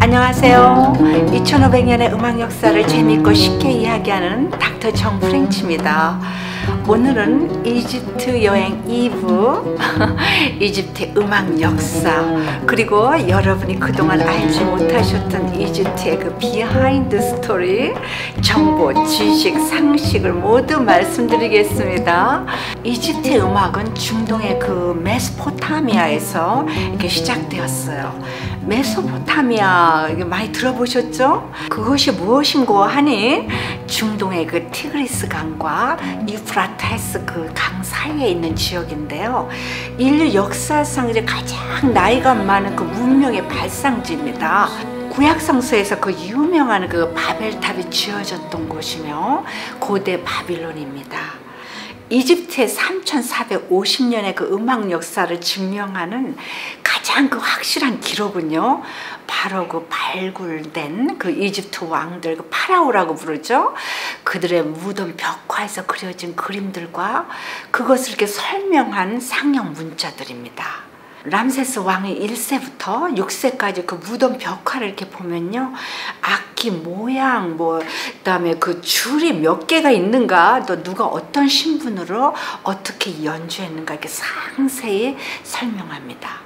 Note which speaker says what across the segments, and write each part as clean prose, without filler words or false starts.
Speaker 1: 안녕하세요. 2500년의 음악 역사를 재밌고 쉽게 이야기하는 닥터 정 프렌치입니다. 오늘은 이집트 여행 2부 이집트의 음악 역사, 그리고 여러분이 그동안 알지 못하셨던 이집트의 그 비하인드 스토리, 정보, 지식, 상식을 모두 말씀드리겠습니다. 이집트의 음악은 중동의 그 메소포타미아에서 이렇게 시작되었어요. 메소포타미아 많이 들어보셨죠? 그것이 무엇인고 하니 중동의 그 티그리스 강과 유프라테스 그 강 사이에 있는 지역인데요. 인류 역사상 이제 가장 나이가 많은 그 문명의 발상지입니다. 구약성서에서 그 유명한 그 바벨탑이 지어졌던 곳이며 고대 바빌론입니다. 이집트의 3450년의 그 음악 역사를 증명하는 가장 그 확실한 기록은요, 바로 그 발굴된 그 이집트 왕들, 그 파라오라고 부르죠. 그들의 무덤 벽화에서 그려진 그림들과 그것을 이렇게 설명한 상형 문자들입니다. 람세스 왕의 1세부터 6세까지 그 무덤 벽화를 이렇게 보면요, 악기 모양, 그다음에 그 줄이 몇 개가 있는가, 또 누가 어떤 신분으로 어떻게 연주했는가 이렇게 상세히 설명합니다.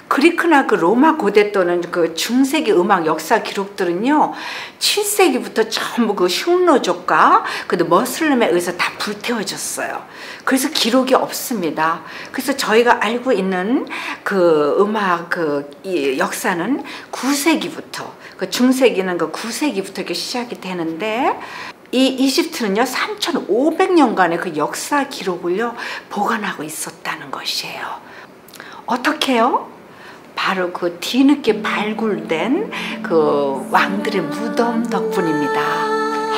Speaker 1: 그리크나 그 로마 고대 또는 그 중세기 음악 역사 기록들은요, 7세기부터 전부 그 흉노족과 그 머슬림에 의해서 다 불태워졌어요. 그래서 기록이 없습니다. 그래서 저희가 알고 있는 그 음악 이 역사는 9세기부터, 그 중세기는 그 9세기부터 이렇게 시작이 되는데, 이 이집트는요 3500년간의 그 역사 기록을요 보관하고 있었다는 것이에요. 어떻게요? 바로 그 뒤늦게 발굴된 그 왕들의 무덤 덕분입니다.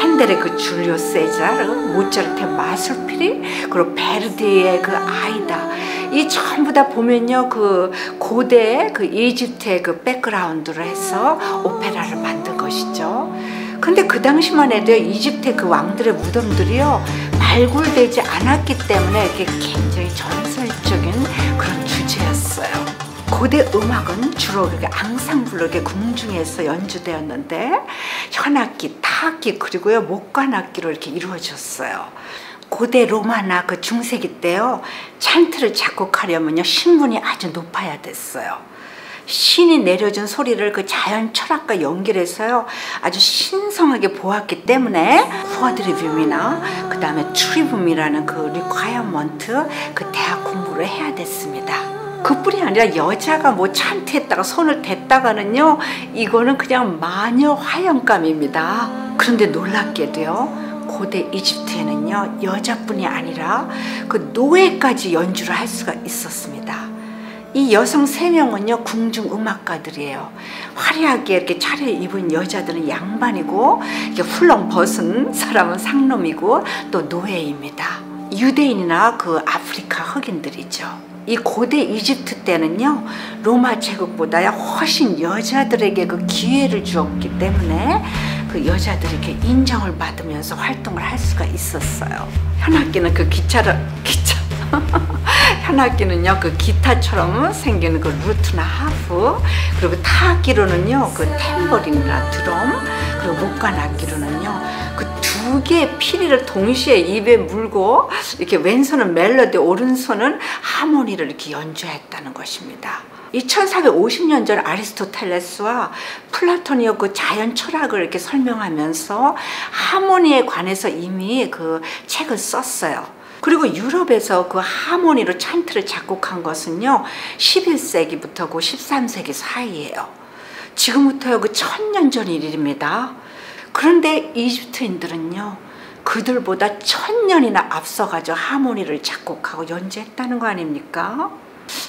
Speaker 1: 핸델의 그 줄리오 세자르, 모차르트의 마술피리, 그리고 베르디의 그 아이다, 이 전부 다 보면요 그 고대 그 이집트의 그 백그라운드로 해서 오페라를 만든 것이죠. 근데 그 당시만 해도 이집트의 그 왕들의 무덤들이요 발굴되지 않았기 때문에 이렇게 굉장히 전설적인 그런 주제였어요. 고대 음악은 주로 앙상블로 궁중에서 연주되었는데, 현악기, 타악기, 그리고요 목관악기로 이렇게 이루어졌어요. 고대 로마나 그 중세기 때요 찬트를 작곡하려면요 신분이 아주 높아야 됐어요. 신이 내려준 소리를 그 자연 철학과 연결해서요 아주 신성하게 보았기 때문에 쿼드리뷴이나 그 다음에 트리뷴이라는 그 리콰이어먼트, 그 대학 공부를 해야 됐습니다. 그뿐이 아니라 여자가 찬트에다가 손을 댔다가는요 이거는 그냥 마녀 화영감입니다. 그런데 놀랍게도요 고대 이집트에는요 여자뿐이 아니라 그 노예까지 연주를 할 수가 있었습니다. 이 여성 3명은요 궁중 음악가들이에요. 화려하게 이렇게 차려입은 여자들은 양반이고, 이렇게 훌렁 벗은 사람은 상놈이고, 또 노예입니다. 유대인이나 그 아프리카 흑인들이죠. 이 고대 이집트 때는요 로마 제국보다 훨씬 여자들에게 그 기회를 주었기 때문에 그 여자들이 이렇게 인정을 받으면서 활동을 할 수가 있었어요. 현악기는 그 현악기는요 그 기타처럼 생기는 그 루트나 하프, 그리고 타악기로는요 그 탬버린이나 드럼, 그리고 목관악기로는요 그 2개의 피리를 동시에 입에 물고 이렇게 왼손은 멜로디, 오른손은 하모니를 이렇게 연주했다는 것입니다. 2450년 전 아리스토텔레스와 플라톤이요 그 자연 철학을 이렇게 설명하면서 하모니에 관해서 이미 그 책을 썼어요. 그리고 유럽에서 그 하모니로 찬트를 작곡한 것은요 11세기부터 그 13세기 사이예요. 지금부터요 그 1000년 전 일입니다. 그런데 이집트인들은요 그들보다 1000년이나 앞서가지고 하모니를 작곡하고 연주했다는 거 아닙니까?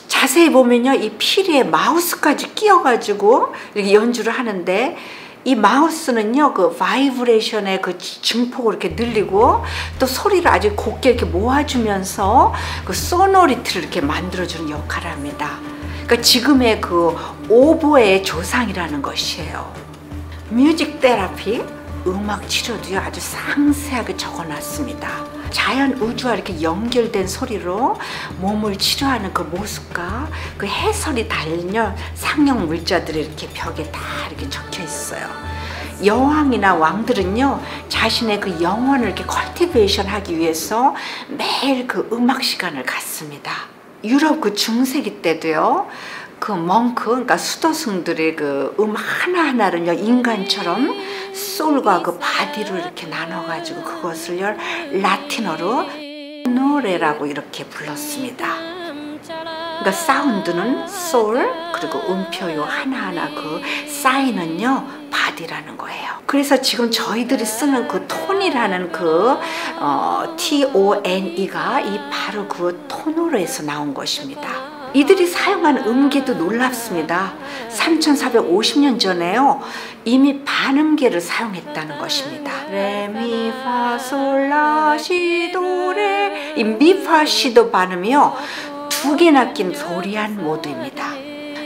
Speaker 1: 자세히 보면요 이 피리에 마우스까지 끼워가지고 이렇게 연주를 하는데, 이 마우스는요 그 바이브레이션의 그 증폭을 이렇게 늘리고, 또 소리를 아주 곱게 이렇게 모아주면서 그 소노리티를 이렇게 만들어주는 역할을 합니다. 그러니까 지금의 그 오보의 조상이라는 것이에요. 뮤직 테라피, 음악 치료도요 아주 상세하게 적어놨습니다. 자연 우주와 이렇게 연결된 소리로 몸을 치료하는 그 모습과 그 해설이 달려 상형 물자들이 이렇게 벽에 다 이렇게 적혀 있어요. 여왕이나 왕들은요, 자신의 그 영혼을 이렇게 컬티베이션 하기 위해서 매일 그 음악 시간을 갖습니다. 유럽 그 중세기 때도요, 그 멍크, 그러니까 수도승들의 그 하나하나를요, 인간처럼 소울과 그 바디로 이렇게 나눠가지고 그것을요, 라틴어로 노래라고 이렇게 불렀습니다. 그러니까 사운드는 소울, 그리고 음표요 하나하나 그 사인은요, 바디라는 거예요. 그래서 지금 저희들이 쓰는 그 톤이라는 그 TONE가 바로 그 톤으로에서 나온 것입니다. 이들이 사용한 음계도 놀랍습니다. 3450년 전에요, 이미 반음계를 사용했다는 것입니다. 레미파솔라시도레, 이 미파시도 반음이요, 두 개나 낀 도리안 모드입니다.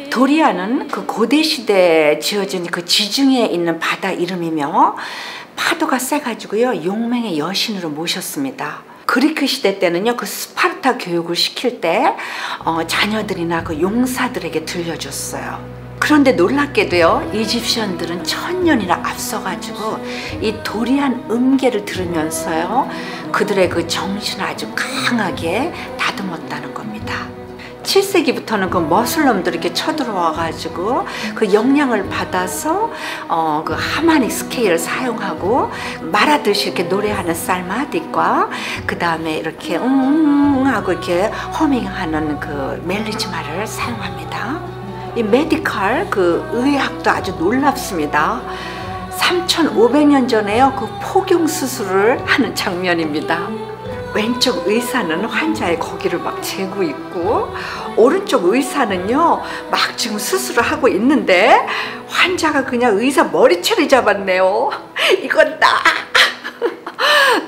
Speaker 1: 도리안은 그 고대 시대에 지어진 그 지중해에 있는 바다 이름이며, 파도가 세가지고요, 용맹의 여신으로 모셨습니다. 그리크 시대 때는요, 그 스파르타 교육을 시킬 때 자녀들이나 그 용사들에게 들려줬어요. 그런데 놀랍게도요, 이집시언들은 1000년이나 앞서가지고 이 도리안 음계를 들으면서요, 그들의 그 정신을 아주 강하게 다듬었다는 겁니다. 7세기부터는 그 머슬럼들이 이렇게 쳐들어와가지고 그 영향을 받아서 그 하모닉 스케일을 사용하고 말하듯이 이렇게 노래하는 살마딕과 그 다음에 이렇게 하고 이렇게 허밍하는 그 멜리즈마를 사용합니다. 이 메디컬 그 의학도 아주 놀랍습니다. 3500년 전에요, 그 포경 수술을 하는 장면입니다. 왼쪽 의사는 환자의 고기를 막 재고 있고, 오른쪽 의사는요, 막 지금 수술을 하고 있는데 환자가 그냥 의사 머리채를 잡았네요. 이건 나.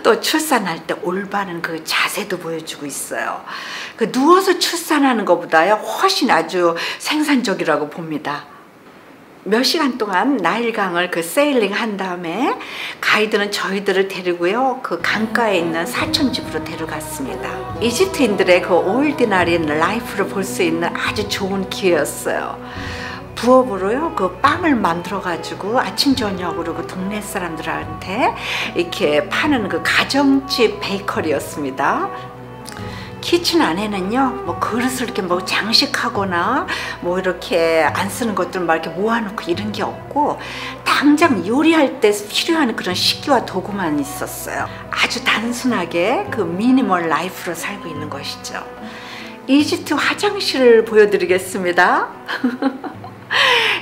Speaker 1: 또 출산할 때 올바른 그 자세도 보여주고 있어요. 그 누워서 출산하는 것보다요, 훨씬 아주 생산적이라고 봅니다. 몇 시간 동안 나일강을 그 세일링 한 다음에 가이드는 저희들을 데리고요, 그 강가에 있는 사촌집으로 데려갔습니다. 이집트인들의 그 올디나리 라이프를 볼 수 있는 아주 좋은 기회였어요. 부업으로요, 그 빵을 만들어 가지고 아침 저녁으로 그 동네 사람들한테 이렇게 파는 그 가정집 베이커리였습니다. 키친 안에는요, 뭐 그릇을 이렇게 뭐 장식하거나 뭐 이렇게 안 쓰는 것들 막 이렇게 모아놓고 이런 게 없고, 당장 요리할 때 필요한 그런 식기와 도구만 있었어요. 아주 단순하게 그 미니멀 라이프로 살고 있는 것이죠. 이집트 화장실을 보여드리겠습니다.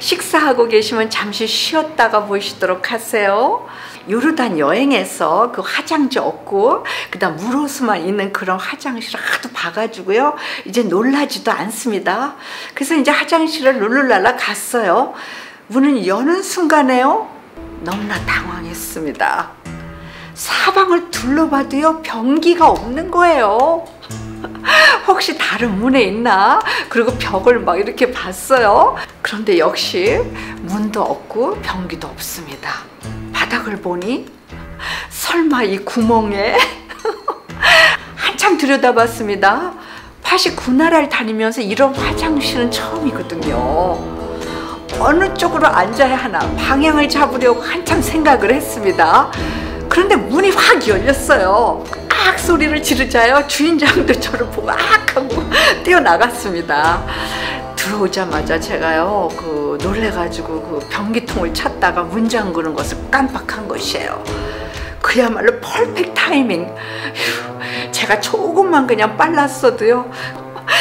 Speaker 1: 식사하고 계시면 잠시 쉬었다가 보시도록 하세요. 요르단 여행에서 그 화장지 없고 그다음 물호수만 있는 그런 화장실을 하도 봐가지고요, 이제 놀라지도 않습니다. 그래서 이제 화장실을 룰루랄라 갔어요. 문을 여는 순간에요, 너무나 당황했습니다. 사방을 둘러봐도요, 변기가 없는 거예요. 혹시 다른 문에 있나? 그리고 벽을 막 이렇게 봤어요. 그런데 역시 문도 없고 변기도 없습니다. 바닥을 보니 설마 이 구멍에 한참 들여다봤습니다. 89나라를 다니면서 이런 화장실은 처음이거든요. 어느 쪽으로 앉아야 하나 방향을 잡으려고 한참 생각을 했습니다. 그런데 문이 확 열렸어요. 악 소리를 지르자요, 주인장도 저를 보고 악 하고 뛰어나갔습니다. 들어오자마자 제가요, 그 놀래가지고 그 변기통을 찾다가 문 잠그는 것을 깜빡한 것이에요. 그야말로 퍼펙트 타이밍. 제가 조금만 그냥 빨랐어도요,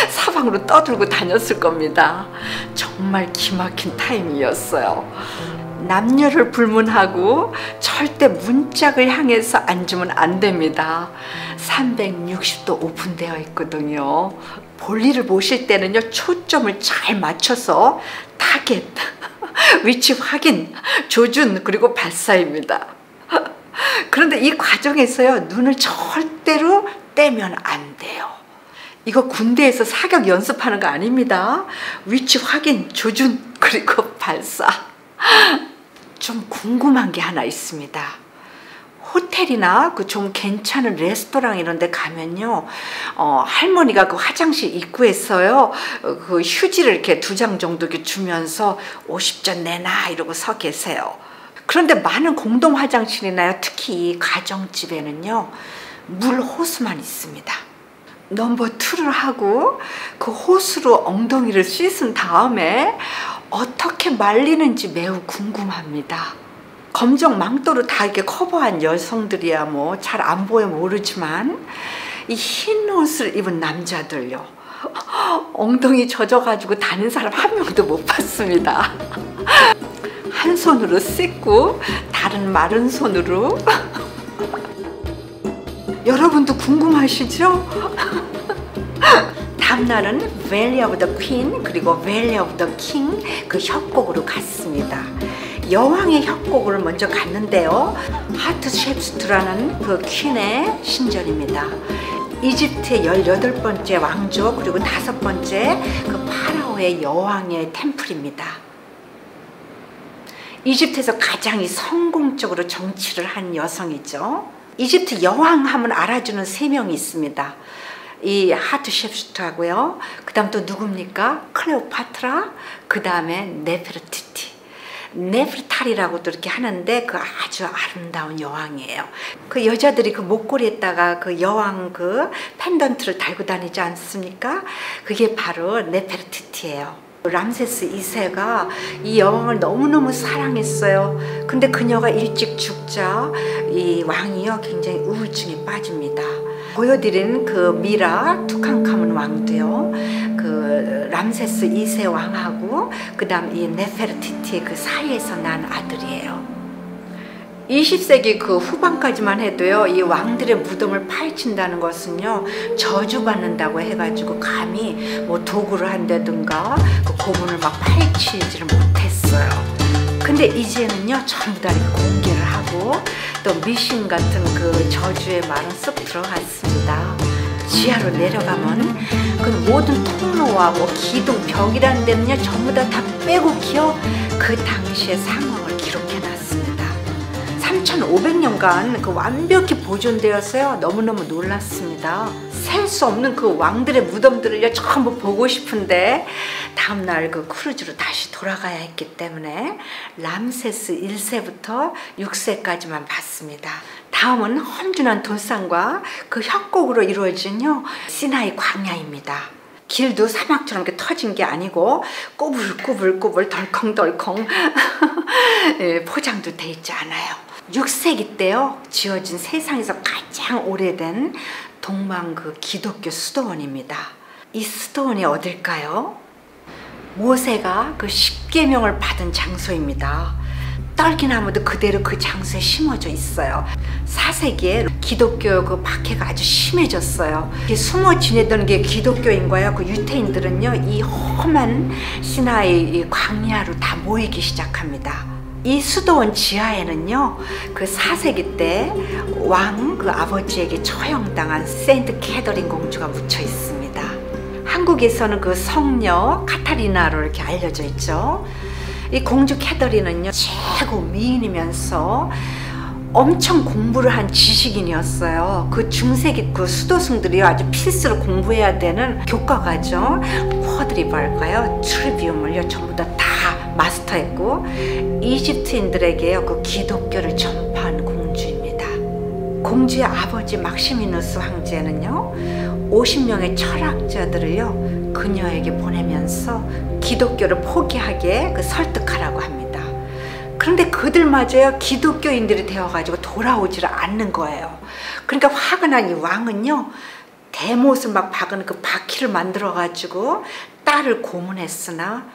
Speaker 1: 사방으로 떠들고 다녔을 겁니다. 정말 기막힌 타임이었어요. 남녀를 불문하고 절대 문짝을 향해서 앉으면 안 됩니다. 360도 오픈되어 있거든요. 볼일을 보실 때는요, 초점을 잘 맞춰서 타겟, 위치 확인, 조준, 그리고 발사입니다. 그런데 이 과정에서요, 눈을 절대로 떼면 안 돼요. 이거 군대에서 사격 연습하는 거 아닙니다. 위치 확인, 조준, 그리고 발사. 좀 궁금한 게 하나 있습니다. 호텔 호텔이나 그 좀 괜찮은 레스토랑 이런 데 가면요, 할머니가 그 화장실 입구에서요, 그 휴지를 이렇게 2장 정도 이렇게 주면서 50전 내놔 이러고 서 계세요. 그런데 많은 공동 화장실이나요, 특히 가정집에는요, 물 호수만 있습니다. 넘버 2를 하고 그 호수로 엉덩이를 씻은 다음에 어떻게 말리는지 매우 궁금합니다. 검정 망토로 다 이렇게 커버한 여성들이야 뭐 잘 안 보여 모르지만, 이 흰 옷을 입은 남자들요, 엉덩이 젖어가지고 다닌 사람 한 명도 못 봤습니다. 한 손으로 씻고 다른 마른 손으로. 여러분도 궁금하시죠? 다음날은 Valley of the Queen 그리고 Valley of the King 그 협곡으로 갔습니다. 여왕의 협곡을 먼저 갔는데요, 하트셰프스트라는 그 퀸의 신전입니다. 이집트의 18번째 왕조 그리고 5번째 그 파라오의 여왕의 템플입니다. 이집트에서 가장 성공적으로 정치를 한 여성이죠. 이집트 여왕 하면 알아주는 3명이 있습니다. 이 하트셰프스트하고요, 그 다음 또 누굽니까? 클레오파트라, 그 다음에 네페르티티. 네프르타리라고도 이렇게 하는데 그 아주 아름다운 여왕이에요. 그 여자들이 그 목걸이에다가 그 여왕 그 펜던트를 달고 다니지 않습니까? 그게 바로 네페르티티예요. 람세스 2세가 이 여왕을 너무너무 사랑했어요. 근데 그녀가 일찍 죽자 이 왕이요, 굉장히 우울증에 빠집니다. 보여드린 그 미라 투칸카문 왕도요, 그 람세스 2세 왕하고 그 다음 이 네페르티티의 그 사이에서 난 아들이에요. 20세기 그 후반까지만 해도요, 이 왕들의 무덤을 파헤친다는 것은요, 저주받는다고 해가지고 감히 뭐 도구를 한다든가 그 고문을 막 파헤치지를 못했어요. 근데 이제는요, 전부 다 이렇게 공개를 하고 또 미신 같은 그 저주의 말은 쏙 들어갔습니다. 지하로 내려가면 그 모든 통로와 뭐 기둥, 벽이라는 데는요, 전부 다 빼곡히요, 그 당시의 상황을 기록해놨습니다. 3,500년간 그 완벽히 보존되었어요. 너무너무 놀랐습니다. 셀 수 없는 그 왕들의 무덤들을요, 전부 보고 싶은데 다음날 그 크루즈로 다시 돌아가야 했기 때문에 람세스 1세부터 6세까지만 봤습니다. 다음은 험준한 돌산과 그 협곡으로 이루어진요, 시나이 광야입니다. 길도 사막처럼 이렇게 터진 게 아니고 꼬불꼬불꼬불 덜컹덜컹 포장도 돼 있지 않아요. 6세기 때요, 지어진 세상에서 가장 오래된 동방 그 기독교 수도원입니다. 이 수도원이 어딜까요? 모세가 그 10계명을 받은 장소입니다. 떨기나무도 그대로 그 장소에 심어져 있어요. 4세기에 기독교 그 박해가 아주 심해졌어요. 숨어 지내던 게 기독교인 거예요. 그 유태인들은요, 이 험한 시나이 광야로 다 모이기 시작합니다. 이 수도원 지하에는요, 그 4세기 때 왕 그 아버지에게 처형당한 세인트 캐더린 공주가 묻혀 있습니다. 한국에서는 그 성녀 카타리나로 이렇게 알려져 있죠. 이 공주 캐더린은요, 최고 미인이면서 엄청 공부를 한 지식인이었어요. 그 중세기 그 수도승들이 아주 필수로 공부해야 되는 교과과정, 쿼드리벌과요, 트리비움을요, 전부 다 마스터했고, 이집트인들에게요, 그 기독교를 전파한 공주입니다. 공주의 아버지 막시미누스 황제는요, 50명의 철학자들을요, 그녀에게 보내면서 기독교를 포기하게 그 설득하라고 합니다. 그런데 그들마저요, 기독교인들이 되어가지고 돌아오지를 않는 거예요. 그러니까 화가 난 이 왕은요, 대못을 막 박은 그 바퀴를 만들어가지고 딸을 고문했으나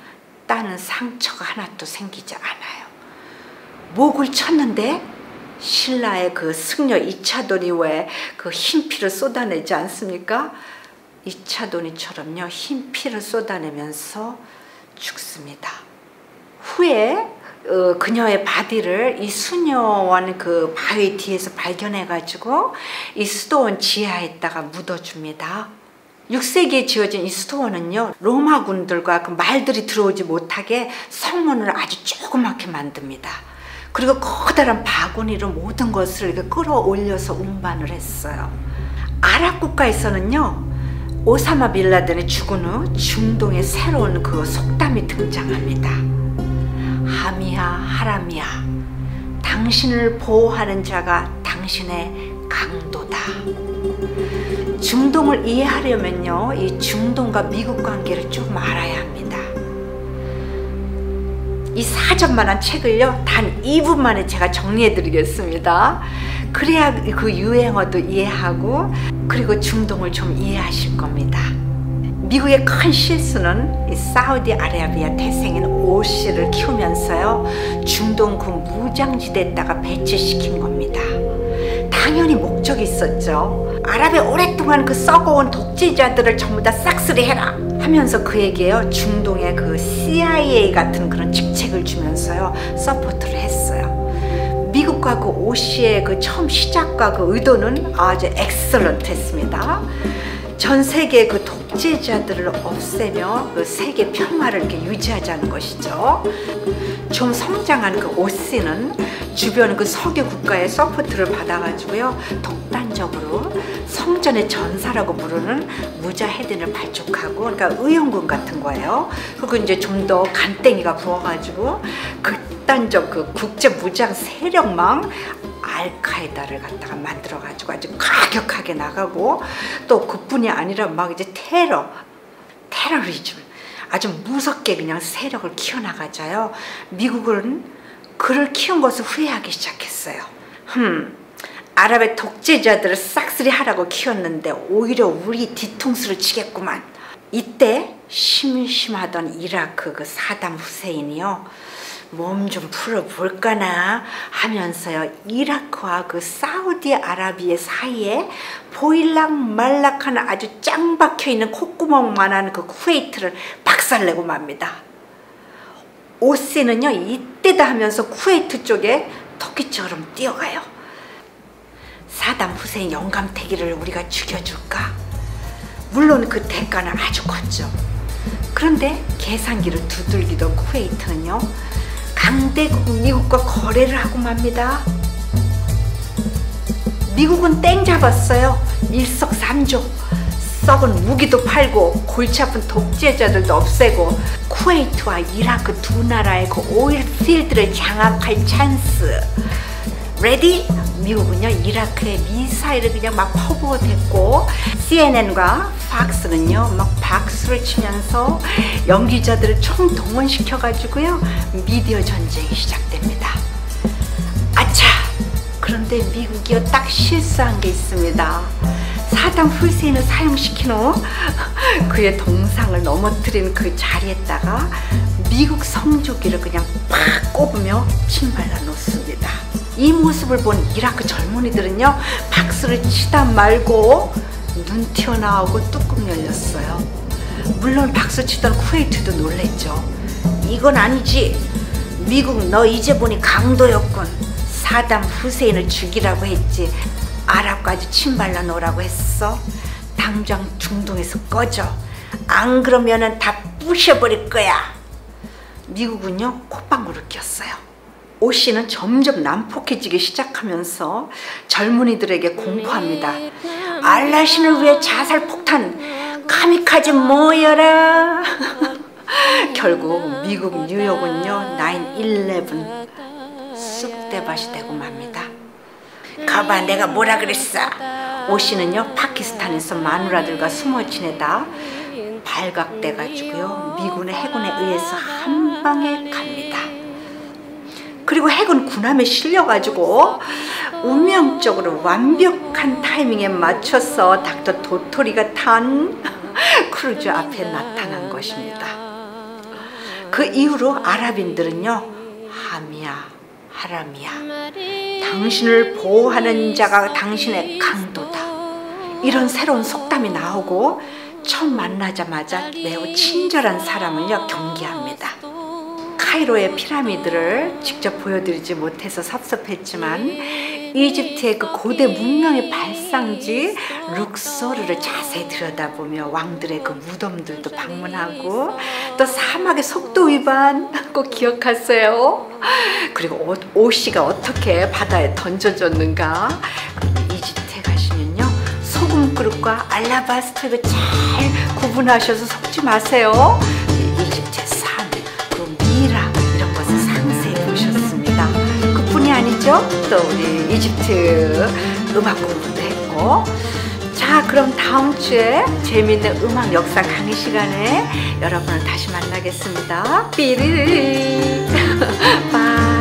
Speaker 1: 딸은 상처가 하나도 생기지 않아요. 목을 쳤는데 신라의 그 승려 이차돈이 왜 그 흰 피를 쏟아내지 않습니까? 이차돈이처럼요, 흰 피를 쏟아내면서 죽습니다. 후에 그녀의 바디를 이 수녀원 그 바위 뒤에서 발견해가지고 이 수도원 지하에다가 묻어줍니다. 6세기에 지어진 이 수도원은요, 로마군들과 그 말들이 들어오지 못하게 성문을 아주 조그맣게 만듭니다. 그리고 커다란 바구니로 모든 것을 이렇게 끌어올려서 운반을 했어요. 아랍 국가에서는요, 오사마 빌라덴이 죽은 후 중동에 새로운 그 속담이 등장합니다. 하미야 하라미야, 당신을 보호하는 자가 당신의 강도다. 중동을 이해하려면요, 이 중동과 미국 관계를 조금 알아야 합니다. 이 사전만한 책을요, 단 2분 만에 제가 정리해 드리겠습니다. 그래야 그 유행어도 이해하고, 그리고 중동을 좀 이해하실 겁니다. 미국의 큰 실수는 이 사우디아라비아 태생인 오씨를 키우면서요, 중동 그 무장지대에다가 배치시킨 겁니다. 당연히 목적이 있었죠. 아랍에 오랫동안 그 썩어온 독재자들을 전부 다 싹쓸이해라 하면서 그에게요, 중동의 그 CIA 같은 그런 직책을 주면서요, 서포트를 했어요. 미국과 그 오씨의 그 처음 시작과 그 의도는 아주 엑셀런트했습니다. 전 세계의 그 독재자들을 없애며 그 세계 평화를 이렇게 유지하자는 것이죠. 좀 성장한 그 오씨는 주변 그 석유 국가의 서포트를 받아가지고요, 독단적으로 성전의 전사라고 부르는 무자헤딘을 발족하고, 그러니까 의용군 같은 거예요. 그리고 이제 좀 더 간땡이가 부어가지고 극단적 그 국제 무장 세력망 알카에다를 갖다가 만들어가지고 아주 과격하게 나가고, 또 그뿐이 아니라 막 이제 테러리즘 아주 무섭게 그냥 세력을 키워나가자요. 미국은 그를 키운 것을 후회하기 시작했어요. 아랍의 독재자들을 싹쓸이 하라고 키웠는데 오히려 우리 뒤통수를 치겠구만. 이때 심심하던 이라크 그 사담 후세인이요, 몸 좀 풀어볼까나 하면서요, 이라크와 그 사우디아라비아 사이에 보일락 말락한 아주 짱 박혀있는 콧구멍만한 그 쿠웨이트를 박살내고 맙니다. 오씨는요, 이때다 하면서 쿠웨이트 쪽에 토끼처럼 뛰어가요. 사담 후세인 영감태기를 우리가 죽여줄까? 물론 그 대가는 아주 컸죠. 그런데 계산기를 두들기던 쿠웨이트는요, 강대국 미국과 거래를 하고 맙니다. 미국은 땡 잡았어요. 일석삼조. 썩은 무기도 팔고 골치 아픈 독재자들도 없애고 쿠웨이트와 이라크 두 나라의 그 오일 필드를 장악할 찬스. 레디? 미국은요, 이라크에 미사일을 그냥 막 퍼부어댔고, CNN과 팍스는요, 막 박수를 치면서 연기자들을 총동원시켜가지고요, 미디어 전쟁이 시작됩니다. 아차! 그런데 미국이요, 딱 실수한 게 있습니다. 사담 후세인을 사용시킨 후 그의 동상을 넘어뜨린 그 자리에다가 미국 성조기를 그냥 팍 꼽으며 침발라 놓습니다. 이 모습을 본 이라크 젊은이들은요, 박수를 치다 말고 눈 튀어나오고 뚜껑 열렸어요. 물론 박수 치던 쿠웨이트도 놀랬죠. 이건 아니지. 미국 너 이제 보니 강도였군. 사담 후세인을 죽이라고 했지. 아랍까지 침발라 놓으라고 했어. 당장 중동에서 꺼져. 안 그러면은 다 부셔버릴 거야. 미국은요, 콧방울을 꼈어요. 오씨는 점점 난폭해지기 시작하면서 젊은이들에게 공포합니다. 알라신을 위해 자살폭탄, 카미카제 모여라. 결국 미국 뉴욕은요, 9/11 쑥대밭이 되고 맙니다. 가봐, 내가 뭐라 그랬어. 오씨는요, 파키스탄에서 마누라들과 숨어 지내다 발각돼가지고요, 미군의 해군에 의해서 한 방에 갑니다. 그리고 해군 군함에 실려가지고 운명적으로 완벽한 타이밍에 맞춰서 닥터 도토리가 탄 크루즈 앞에 나타난 것입니다. 그 이후로 아랍인들은요, 하미야 하라미야, 당신을 보호하는 자가 당신의 강도다, 이런 새로운 속담이 나오고, 처음 만나자마자 매우 친절한 사람을요, 경계합니다. 카이로의 피라미드를 직접 보여드리지 못해서 섭섭했지만 이집트의 그 고대 문명의 발상지 룩소르를 자세히 들여다보며 왕들의 그 무덤들도 방문하고 또 사막의 속도 위반 꼭 기억하세요. 그리고 오씨가 어떻게 바다에 던져졌는가. 그리고 이집트에 가시면요, 소금 그릇과 알라바스트를 잘 구분하셔서 속지 마세요. 이집트의 삶, 그 미라 이런 것을 상세히 보셨습니다. 그뿐이 아니죠. 또 우리 이집트 음악 공부도 했고. 자, 그럼 다음 주에 재미있는 음악 역사 강의 시간에 여러분을 다시 만나겠습니다. 삐리리. 바이.